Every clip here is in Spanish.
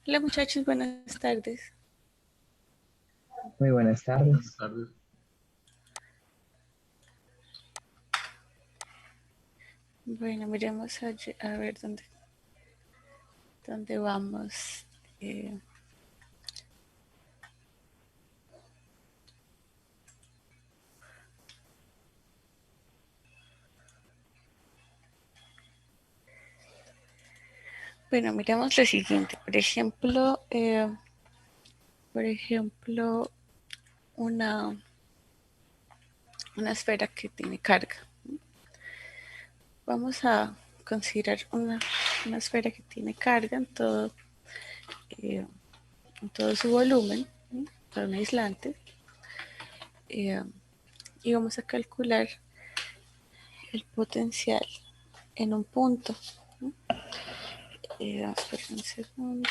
Hola muchachos, buenas tardes. Muy buenas Buenas tardes. tardes. Bueno, miremos a ver dónde vamos. Eh, bueno, miremos lo siguiente. Por ejemplo, una, una esfera que tiene carga. Vamos a considerar una esfera que tiene carga eh, en todo su volumen, ¿sí? Todo un aislante. eh, y vamos a calcular el potencial en un punto. ¿Sí? Espera un segundo.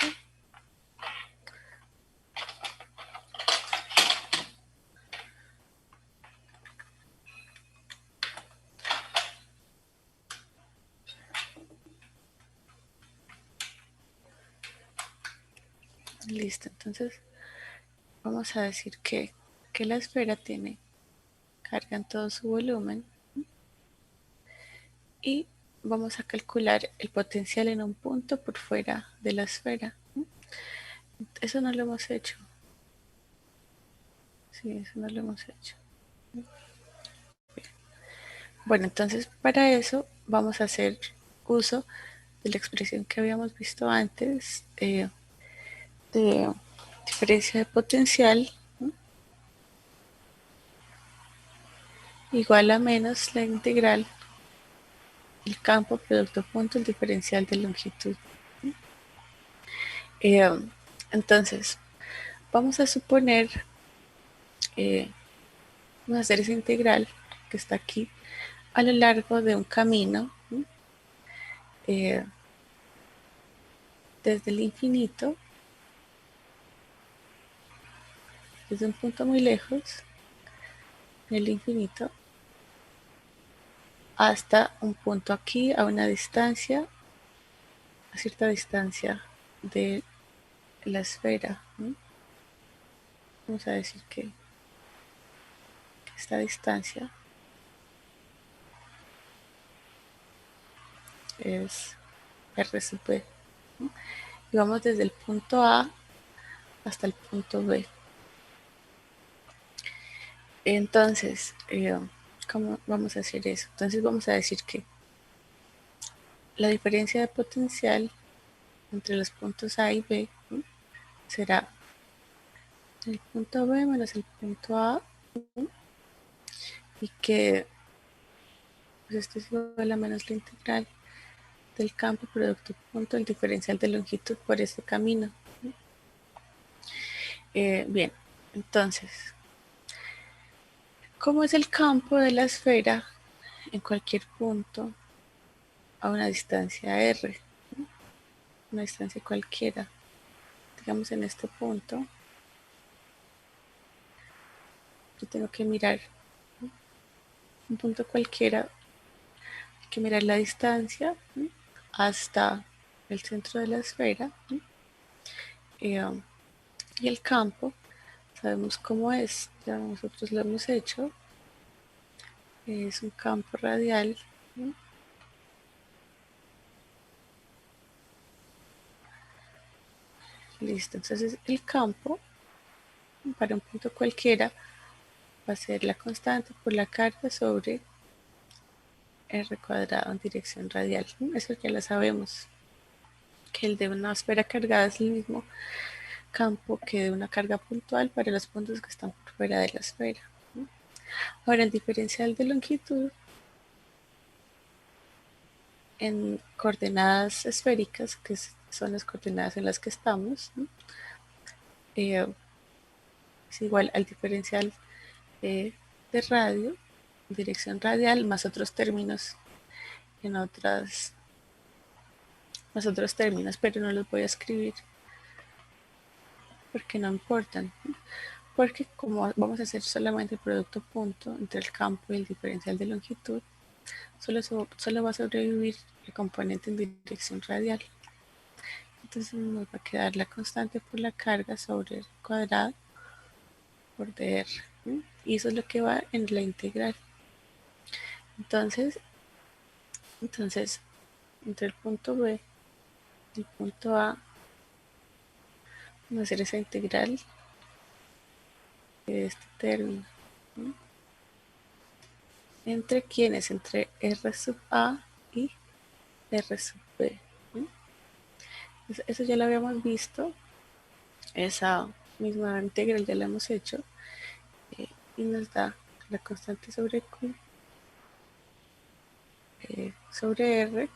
Listo, entonces vamos a decir que la esfera tiene carga en todo su volumen y vamos a calcular el potencial en un punto por fuera de la esfera. Eso no lo hemos hecho. Sí, eso no lo hemos hecho. Bueno, entonces para eso vamos a hacer uso de la expresión que habíamos visto antes de diferencia de potencial igual a menos la integral del campo producto punto el diferencial de longitud. Eh, entonces, vamos a suponer, eh, vamos a hacer esa integral que está aquí a lo largo de un camino eh, desde el infinito, desde un punto muy lejos, en el infinito, hasta un punto aquí a una distancia, a cierta distancia de la esfera. ¿No? Vamos a decir que esta distancia es R sub B. ¿No? Y vamos desde el punto A hasta el punto B. Entonces, ¿cómo vamos a hacer eso? Entonces vamos a decir que la diferencia de potencial entre los puntos A y B será el punto B menos el punto A y que pues esto es igual a menos la integral del campo producto punto el diferencial de longitud por este camino. Bien, entonces, ¿cómo es el campo de la esfera en cualquier punto a una distancia R? Una distancia cualquiera. Digamos en este punto, yo tengo que mirar un punto cualquiera, hay que mirar la distancia hasta el centro de la esfera eh, y el campo, sabemos cómo es, ya nosotros lo hemos hecho, es un campo radial. ¿No? Listo, entonces el campo para un punto cualquiera va a ser la constante por la carga sobre r cuadrado en dirección radial. Eso ya lo sabemos, que el de una esfera cargada es el mismo campo que de una carga puntual para los puntos que están por fuera de la esfera. Ahora, el diferencial de longitud en coordenadas esféricas, que son las coordenadas en las que estamos, ¿no? eh, es igual al diferencial de radio, dirección radial, más otros términos en más otros términos, pero no los voy a escribir porque no importan. ¿No? Porque como vamos a hacer solamente el producto punto entre el campo y el diferencial de longitud, solo va a sobrevivir el componente en dirección radial. Entonces nos va a quedar la constante por la carga sobre r cuadrado por dr. Y eso es lo que va en la integral. Entonces entre el punto B y el punto A, vamos a hacer esa integral de este término. ¿Entre quiénes? Entre R sub A y R sub B. Eso ya lo habíamos visto. Esa misma integral ya la hemos hecho. Y nos da la constante sobre Q sobre R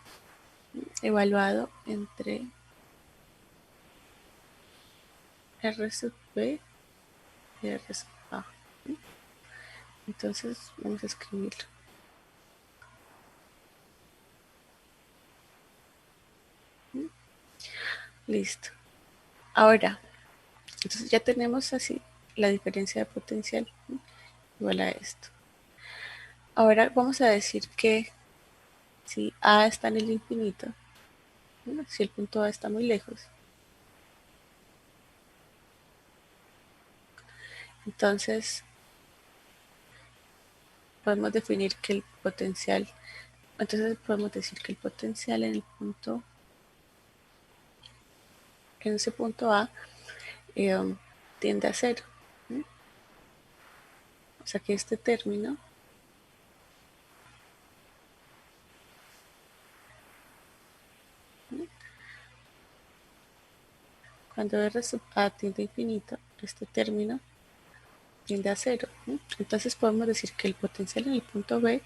evaluado entre R sub B y R sub A. Entonces vamos a escribirlo. Listo. Ahora, entonces ya tenemos así la diferencia de potencial igual a esto. Ahora vamos a decir que si A está en el infinito, si el punto A está muy lejos, entonces podemos definir que el potencial, entonces podemos decir que el potencial en el punto, en ese punto A, tiende a cero. O sea que este término cuando R sub A tiende a infinito, este término tiende a cero. Entonces podemos decir que el potencial en el punto B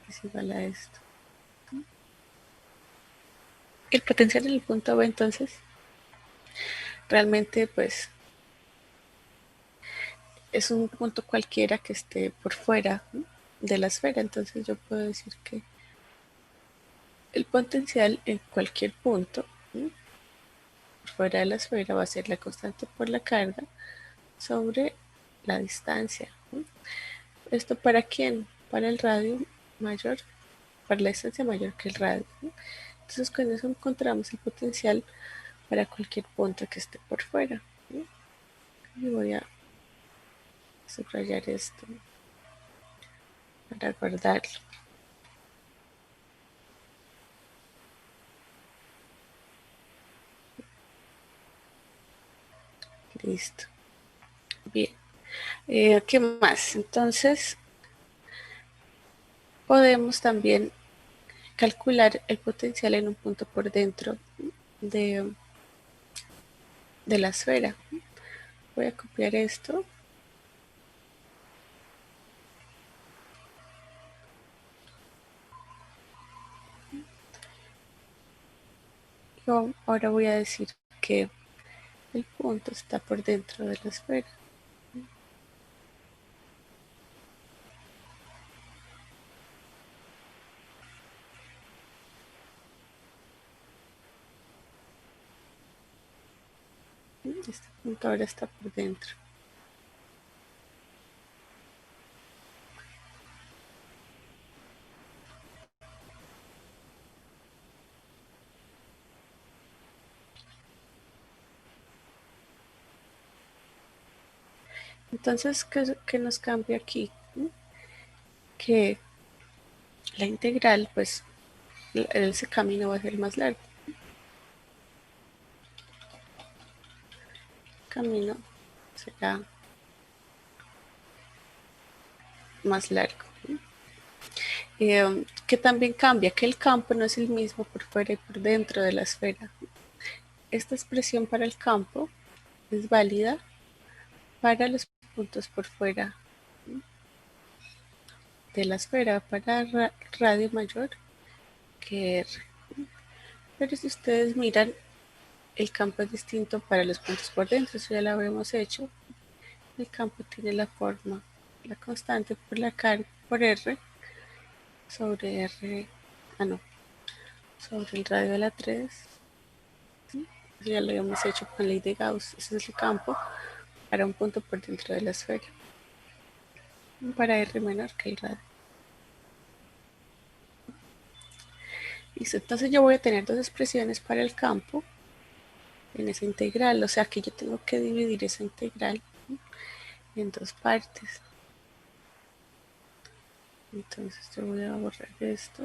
es igual a esto. El potencial en el punto B entonces realmente pues es un punto cualquiera que esté por fuera de la esfera. Entonces yo puedo decir que el potencial en cualquier punto por fuera de la esfera va a ser la constante por la carga sobre la distancia. ¿Esto para quién? Para el radio mayor, para la distancia mayor que el radio. Entonces con eso encontramos el potencial para cualquier punto que esté por fuera. Y voy a subrayar esto para guardarlo. Listo. Bien. ¿Qué más? Entonces podemos también calcular el potencial en un punto por dentro de, de la esfera. Voy a copiar esto. Yo ahora voy a decir que el punto está por dentro de la esfera. Este punto ahora está por dentro. Entonces, ¿qué nos cambia aquí? Que la integral, pues, ese camino va a ser más largo. El camino será más largo. Que también cambia, que el campo no es el mismo por fuera y por dentro de la esfera. Esta expresión para el campo es válida para los puntos por fuera de la esfera, para radio mayor que R. Pero si ustedes miran, el campo es distinto para los puntos por dentro, eso ya lo habíamos hecho. El campo tiene la forma, la constante por la carga por R sobre R, sobre el radio de la 3. Eso ya lo habíamos hecho con la ley de Gauss. Ese es el campo para un punto por dentro de la esfera, para R menor que el radio. Listo, entonces yo voy a tener dos expresiones para el campo en esa integral, o sea que yo tengo que dividir esa integral en dos partes. Entonces yo voy a borrar esto.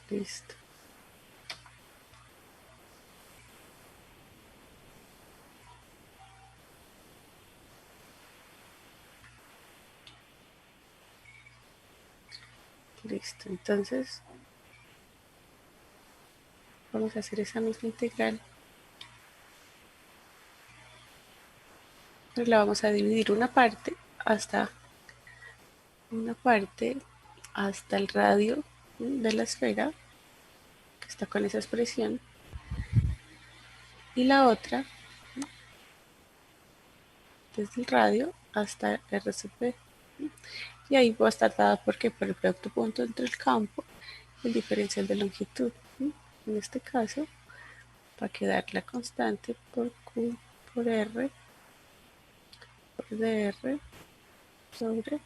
Listo. Listo, entonces vamos a hacer esa misma integral, pero la vamos a dividir una parte hasta el radio de la esfera que está con esa expresión y la otra desde el radio hasta R sub B. Y ahí va a estar dada por el producto punto entre el campo y el diferencial de longitud. En este caso va a quedar la constante por Q por R por dr sobre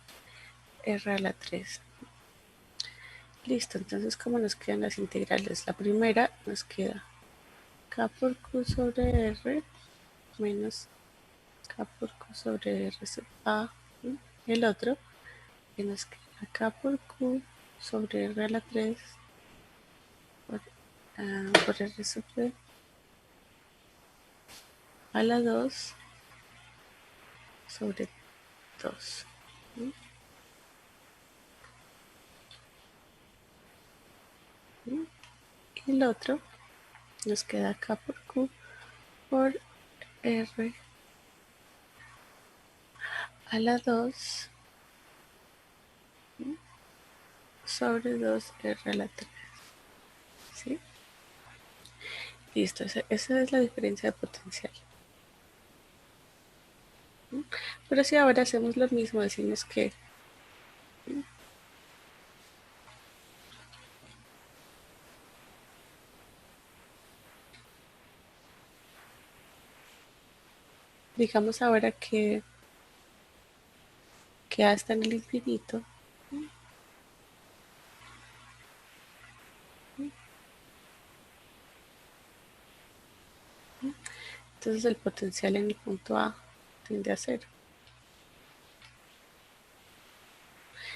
R a la 3. Listo, entonces como nos quedan las integrales, la primera nos queda K por Q sobre R menos K por Q sobre R sub A. El otro que nos queda K por Q sobre R a la 3 por R sub B a la 2 sobre 2. Y el otro nos queda K por Q por R a la 2 sobre 2R a la 3. ¿Sí? Listo, esa es la diferencia de potencial. Pero si ahora hacemos lo mismo, decimos que digamos ahora que A está en el infinito, entonces el potencial en el punto A tiende a cero.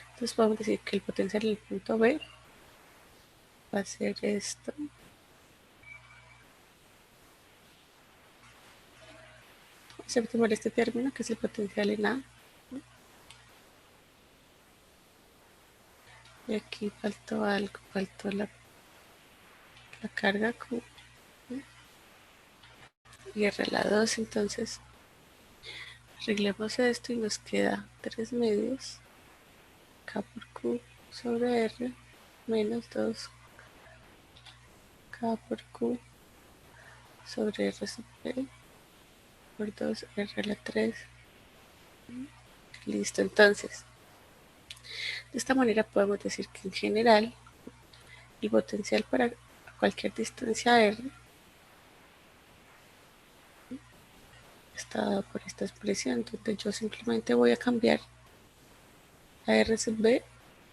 Entonces podemos decir que el potencial en el punto B va a ser esto, excepto por este término que es el potencial en A. Y aquí faltó algo, faltó la carga Q y R a la 2, entonces arreglemos esto y nos queda 3 medios K por Q sobre R menos 2 K por Q sobre R sub B por 2 R a la 3. Listo, entonces de esta manera podemos decir que en general el potencial para cualquier distancia R está dado por esta expresión, donde yo simplemente voy a cambiar a R sub B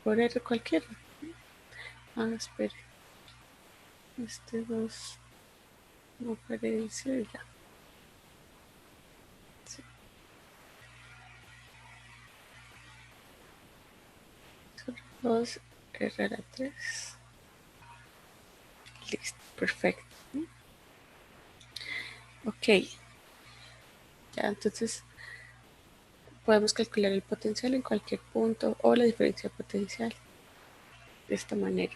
por R cualquiera. Espere, este 2 no aparece ya. Sí. 2 R a la 3. Listo, perfecto. Ok, ya entonces podemos calcular el potencial en cualquier punto o la diferencia potencial de esta manera.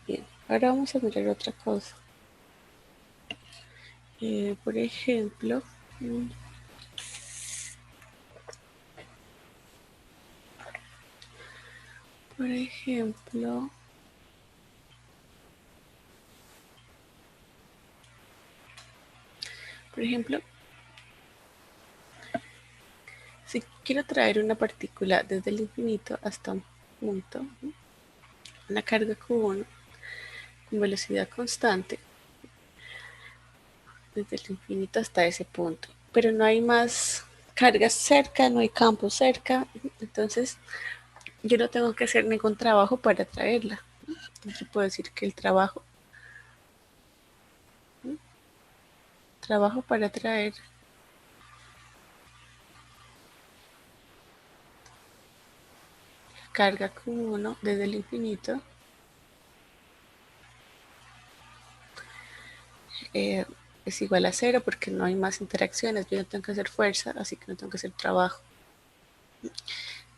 Bien, ahora vamos a mirar otra cosa. Por ejemplo, por ejemplo, Si quiero traer una partícula desde el infinito hasta un punto, una carga Q1 con velocidad constante, desde el infinito hasta ese punto, pero no hay más cargas cerca, no hay campos cerca, entonces yo no tengo que hacer ningún trabajo para traerla. Entonces puedo decir que el trabajo para traer carga Q1 desde el infinito eh, es igual a cero porque no hay más interacciones, yo no tengo que hacer fuerza, así que no tengo que hacer trabajo.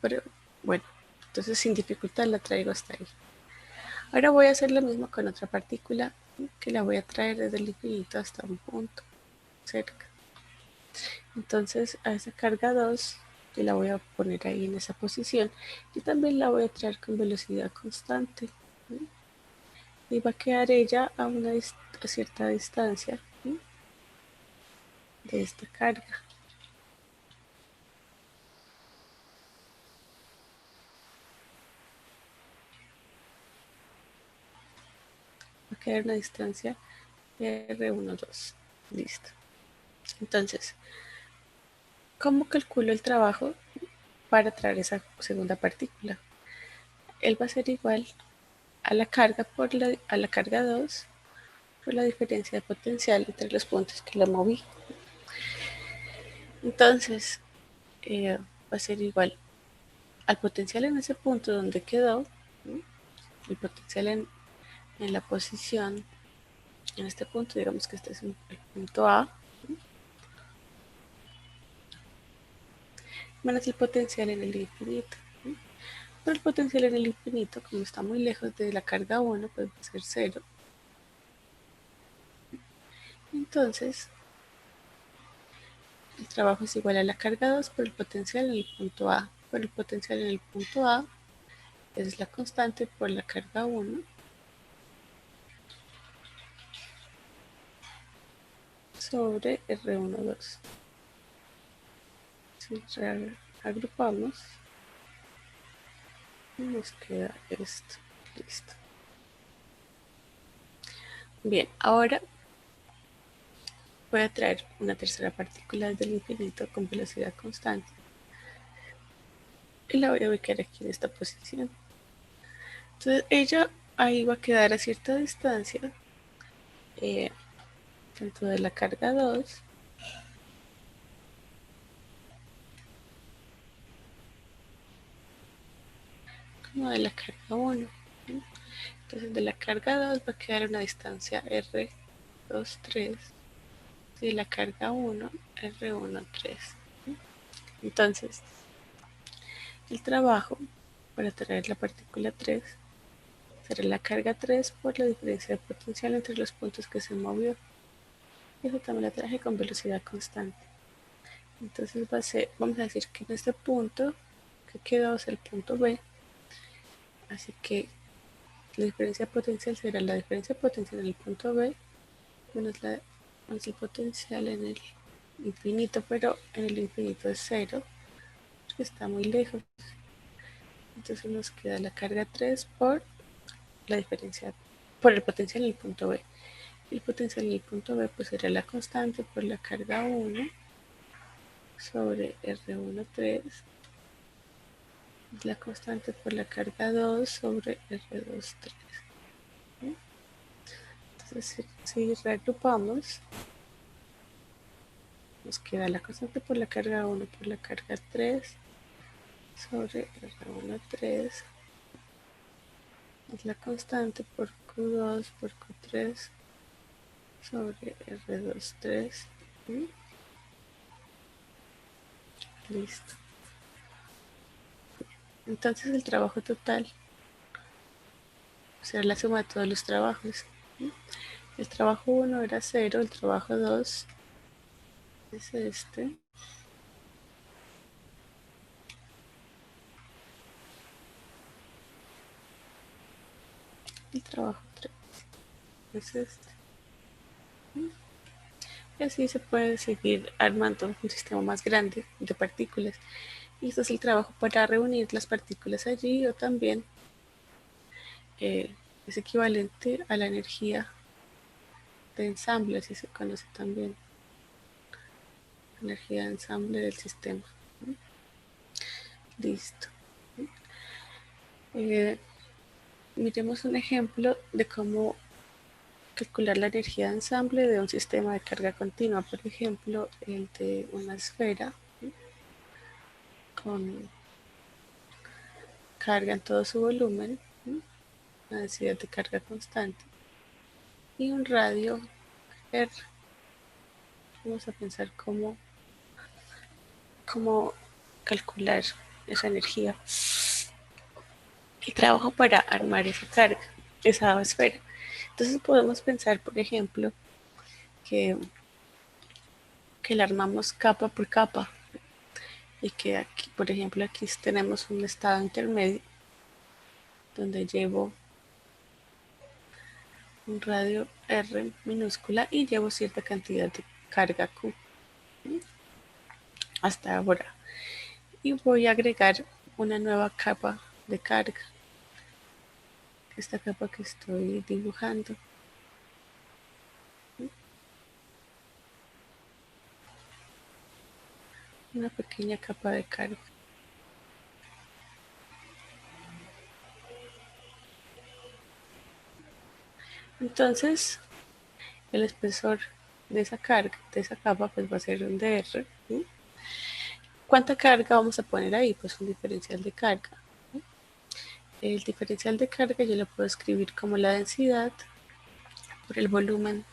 Pero bueno, entonces sin dificultad la traigo hasta ahí. Ahora voy a hacer lo mismo con otra partícula que la voy a traer desde el infinito hasta un punto cerca. Entonces a esa carga 2 yo la voy a poner ahí en esa posición y también la voy a traer con velocidad constante. ¿Sí? Y va a quedar ella a cierta distancia, ¿sí?, de esta carga. Va a quedar una distancia de R12. Listo. Entonces, ¿cómo calculo el trabajo para traer esa segunda partícula? Él va a ser igual a la carga a la carga 2 por la diferencia de potencial entre los puntos que la moví. Entonces, va a ser igual al potencial en ese punto donde quedó, ¿sí?, el potencial en la posición, en este punto, digamos que este es el punto A, ¿sí?, menos el potencial en el infinito. ¿Sí? Pero el potencial en el infinito, como está muy lejos de la carga 1, pues va a ser 0. Entonces, el trabajo es igual a la carga 2 por el potencial en el punto A. Por el potencial en el punto A es la constante por la carga 1 sobre R12. Si agrupamos, nos queda esto. Listo. Bien, ahora voy a traer una tercera partícula desde el infinito con velocidad constante y la voy a ubicar aquí en esta posición. Entonces ella ahí va a quedar a cierta distancia, eh, tanto de la carga 2 como de la carga 1. Entonces de la carga 2 va a quedar una distancia R23 y de la carga 1 R13. Entonces el trabajo para traer la partícula 3 será la carga 3 por la diferencia de potencial entre los puntos que se movió. Y eso también la traje con velocidad constante. Entonces vamos a decir que en este punto que quedó es el punto B, así que la diferencia potencial será la diferencia potencial en el punto B menos el potencial en el infinito, pero en el infinito es 0 porque está muy lejos. Entonces nos queda la carga 3 por la diferencia, por el potencial en el punto B. El potencial en el punto B pues será la constante por la carga 1 sobre R13, la constante por la carga 2 sobre R23. ¿Sí? Entonces, si reagrupamos, nos queda la constante por la carga 1 por la carga 3 sobre R13, es la constante por Q2 por Q3 sobre R23. ¿Sí? Listo. Entonces el trabajo total será la suma de todos los trabajos. ¿Sí? El trabajo 1 era 0, el trabajo 2 es este. El trabajo 3 es este. Y así se puede seguir armando un sistema más grande de partículas. Y esto es el trabajo para reunir las partículas allí, o también es equivalente a la energía de ensamble, así se conoce también, energía de ensamble del sistema. Listo. Eh, Miremos un ejemplo de cómo calcular la energía de ensamble de un sistema de carga continua, por ejemplo, el de una esfera con carga en todo su volumen, una densidad de carga constante y un radio R. Vamos a pensar cómo calcular esa energía y trabajo para armar esa carga, esa esfera. Entonces podemos pensar, por ejemplo, que, que la armamos capa por capa y que aquí, por ejemplo, aquí tenemos un estado intermedio donde llevo un radio R minúscula y llevo cierta cantidad de carga Q hasta ahora. Y voy a agregar una nueva capa de carga, esta capa que estoy dibujando. Una pequeña capa de carga. Entonces, el espesor de esa carga, de esa capa, pues va a ser un dr. ¿Sí? ¿Cuánta carga vamos a poner ahí? Pues un diferencial de carga. ¿Sí? El diferencial de carga yo lo puedo escribir como la densidad por el volumen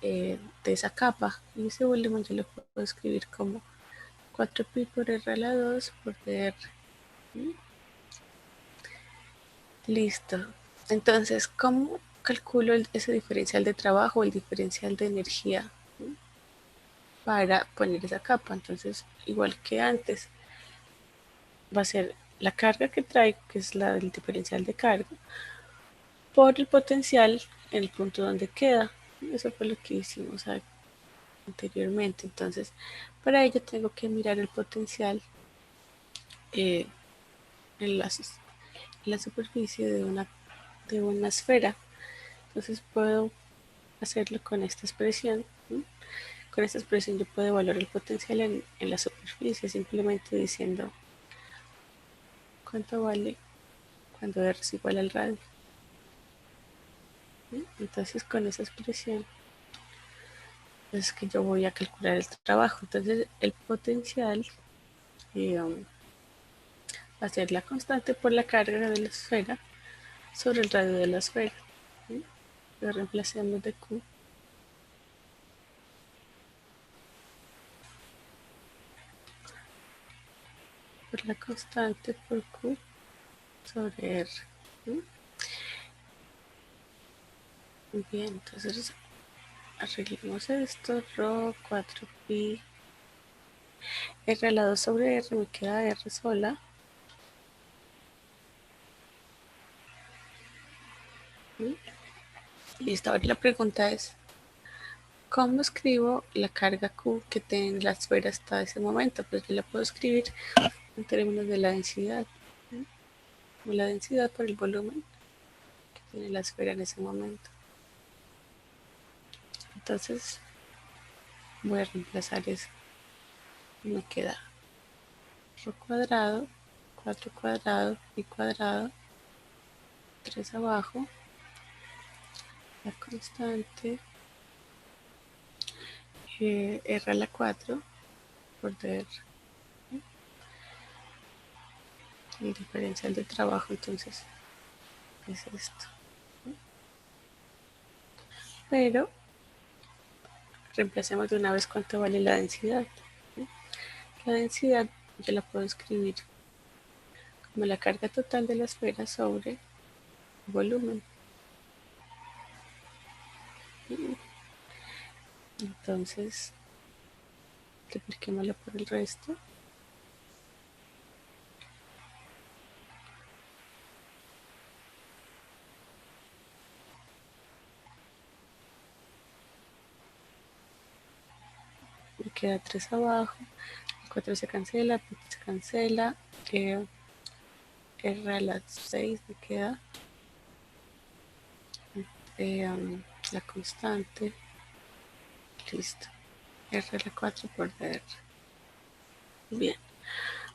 de esa capa. Y ese volumen yo lo puedo escribir como 4pi por r a la 2 por dr. ¿Sí? Listo. Entonces, ¿cómo calculo ese diferencial de trabajo o el diferencial de energía? ¿Sí? Para poner esa capa. Entonces, igual que antes, va a ser la carga que traigo, que es la del diferencial de carga, por el potencial en el punto donde queda. Eso fue lo que hicimos anteriormente. Entonces, para ello tengo que mirar el potencial eh, en, la superficie de una esfera. Entonces puedo hacerlo con esta expresión. ¿Sí? Con esta expresión yo puedo evaluar el potencial en la superficie simplemente diciendo cuánto vale cuando R es igual al radio. ¿Sí? Entonces con esa expresión es que yo voy a calcular el trabajo. Entonces el potencial va a ser la constante por la carga de la esfera sobre el radio de la esfera. ¿Sí? Lo reemplazamos de Q por la constante por Q sobre R. ¿Sí? Bien, entonces arreglemos esto, rho 4pi R a la 2 sobre R, me queda R sola. ¿Sí? Listo, ahora la pregunta es, ¿cómo escribo la carga Q que tiene la esfera hasta ese momento? Pues yo la puedo escribir en términos de la densidad, ¿sí? O la densidad por el volumen que tiene la esfera en ese momento. Entonces voy a reemplazar eso. Me queda rho cuadrado, 4 cuadrado, pi cuadrado, 3 abajo, la constante R a la 4 por dr. El diferencial de trabajo entonces es esto. Pero reemplacemos de una vez cuánto vale la densidad. La densidad yo la puedo escribir como la carga total de la esfera sobre el volumen. Entonces, multipliquémoslo por el resto. queda 3 abajo, el 4 se cancela, P se cancela, R a la 6 me queda, la constante, listo, R a la 4 por DR. Bien,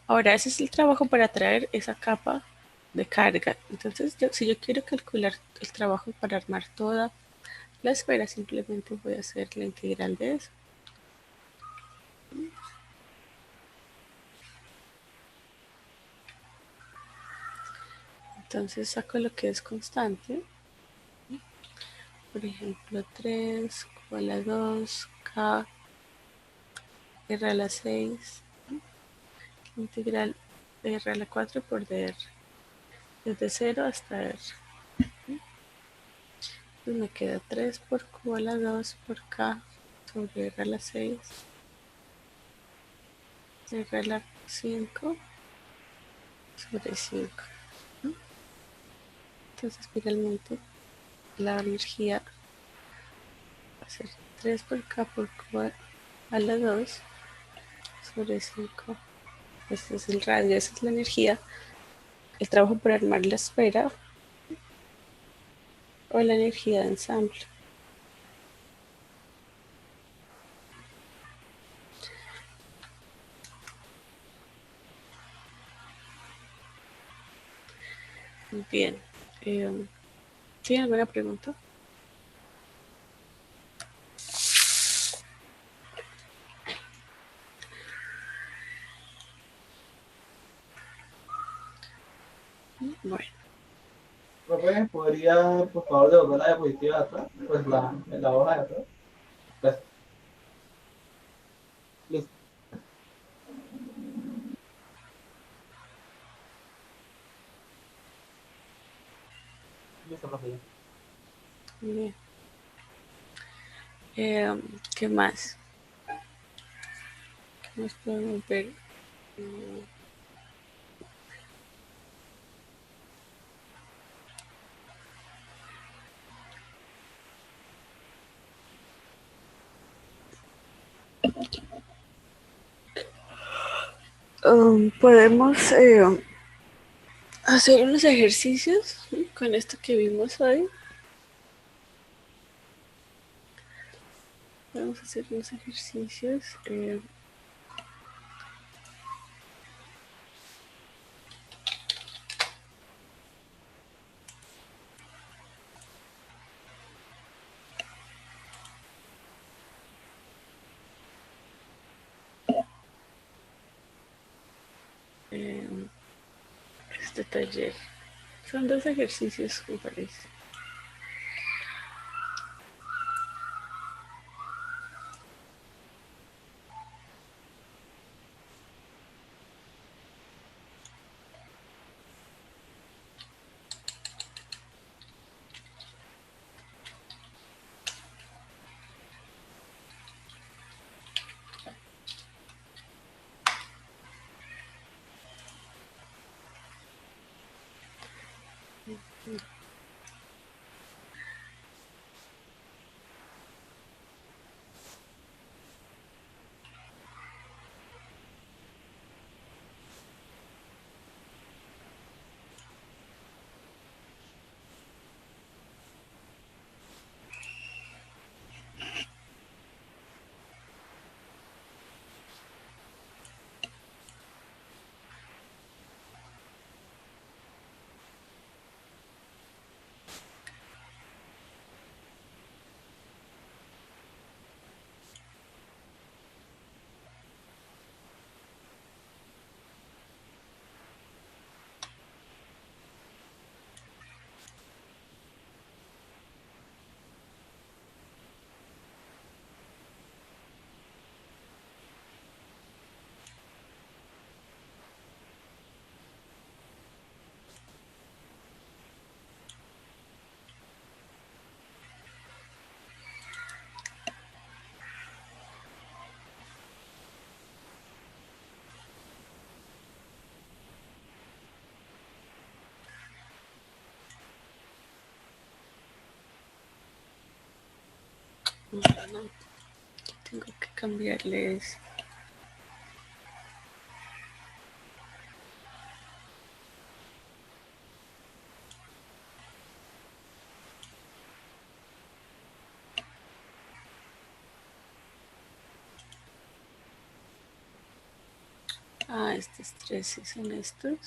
ahora ese es el trabajo para traer esa capa de carga. Entonces, si yo quiero calcular el trabajo para armar toda la esfera, simplemente voy a hacer la integral de eso. Entonces saco lo que es constante. Por ejemplo, 3, Q a la 2, K, R a la 6, integral de R a la 4 por DR, desde 0 hasta R. Pues me queda 3 por Q a la 2 por K sobre R a la 6, R a la 5 sobre 5. Entonces finalmente la energía va a ser 3 por K por Q a la 2 sobre 5. Este es el radio, esa es la energía. El trabajo por armar la esfera o la energía de ensamble. Bien. ¿Tiene alguna pregunta? Bueno. Profe, ¿podría, por favor, devolver la diapositiva de atrás? Pues la hoja de atrás. Gracias. Listo, listo, profe. Bien. ¿Qué más? ¿Qué más podemos ver? Podemos hacer unos ejercicios con esto que vimos hoy. Vamos a hacer unos ejercicios. Eh, este taller. Son 2 ejercicios, me parece. tengo que cambiarles. Estos tres sí son estos.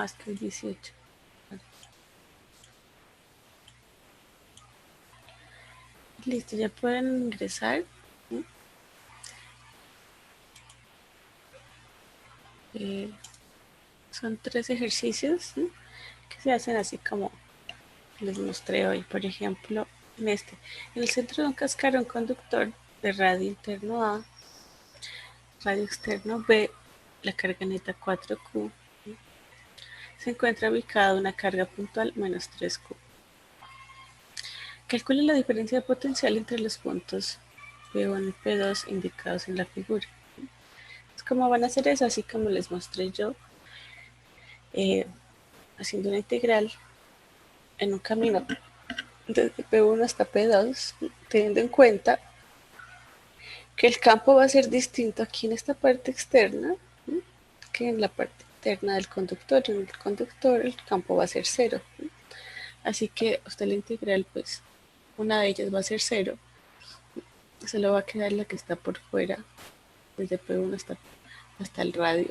Es que es 18. Listo, ya pueden ingresar. Son 3 ejercicios que se hacen así como les mostré hoy. Por ejemplo, en el centro de un cascarón conductor de radio interno A, radio externo B, la carga neta 4Q, se encuentra ubicada una carga puntual menos 3Q. Calcule la diferencia de potencial entre los puntos P1 y P2 indicados en la figura. ¿Cómo van a hacer eso? Así como les mostré yo, haciendo una integral en un camino desde P1 hasta P2, teniendo en cuenta que el campo va a ser distinto aquí en esta parte externa que en la parte interna del conductor. En el conductor el campo va a ser 0. Así que usted la integral, pues una de ellas va a ser 0. Solo va a quedar la que está por fuera, desde P1 hasta el radio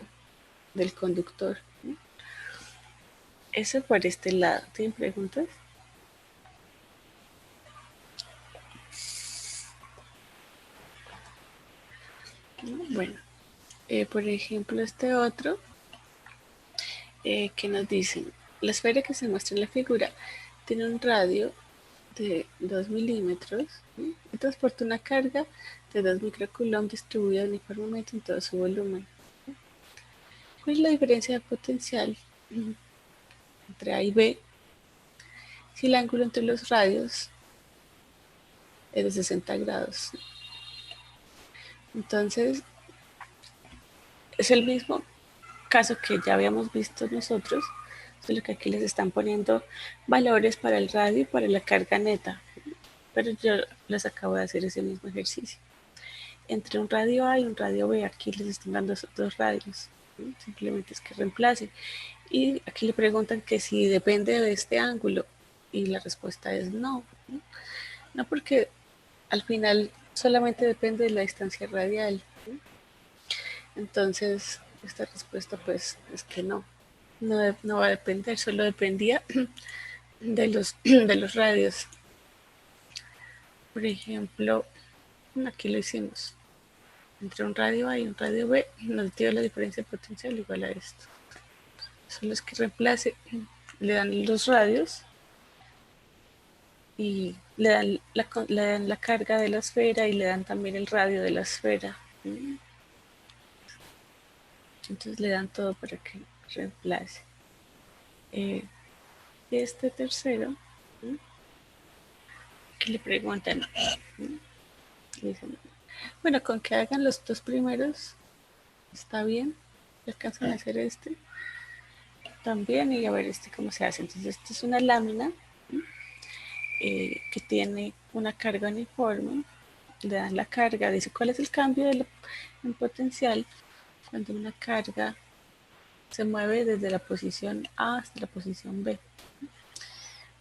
del conductor. Eso por este lado. ¿Tienen preguntas? Bueno, por ejemplo, este otro que nos dicen, la esfera que se muestra en la figura tiene un radio de 2 milímetros y transporta una carga de 2 microcoulomb distribuida uniformemente en todo su volumen. ¿Cuál es la diferencia de potencial entre A y B si el ángulo entre los radios es de 60 grados? Entonces, es el mismo caso que ya habíamos visto nosotros, solo que aquí les están poniendo valores para el radio y para la carga neta, pero yo les acabo de hacer ese mismo ejercicio. Entre un radio A y un radio B, aquí les están dando esos dos radios, simplemente es que reemplacen. Y aquí le preguntan que si depende de este ángulo, y la respuesta es no, no porque al final solamente depende de la distancia radial. Entonces, esta respuesta pues es que no, no va a depender, solo dependía de los radios. Por ejemplo, aquí lo hicimos. Entre un radio A y un radio B nos dio la diferencia de potencial igual a esto. Solo es que reemplace, le dan los radios y le dan la carga de la esfera y le dan también el radio de la esfera. Entonces le dan todo para que reemplace. Este tercero, que le preguntan, le dicen, bueno, con que hagan los dos primeros está bien, alcanzan a hacer este también y a ver este cómo se hace. Entonces, esta es una lámina que tiene una carga uniforme, le dan la carga, dice cuál es el cambio en potencial cuando una carga se mueve desde la posición A hasta la posición B.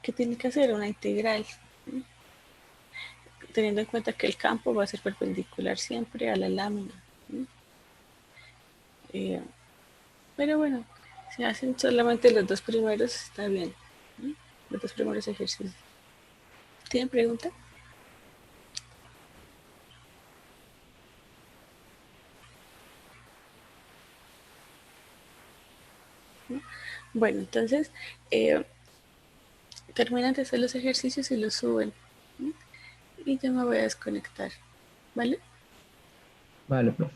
¿Qué tiene que hacer? Una integral, teniendo en cuenta que el campo va a ser perpendicular siempre a la lámina. Pero bueno, si hacen solamente los dos primeros, está bien. Los dos primeros ejercicios. ¿Tienen pregunta? Bueno, entonces terminan de hacer los ejercicios y los suben. ¿Sí? Y yo me voy a desconectar, ¿vale? Vale, pues.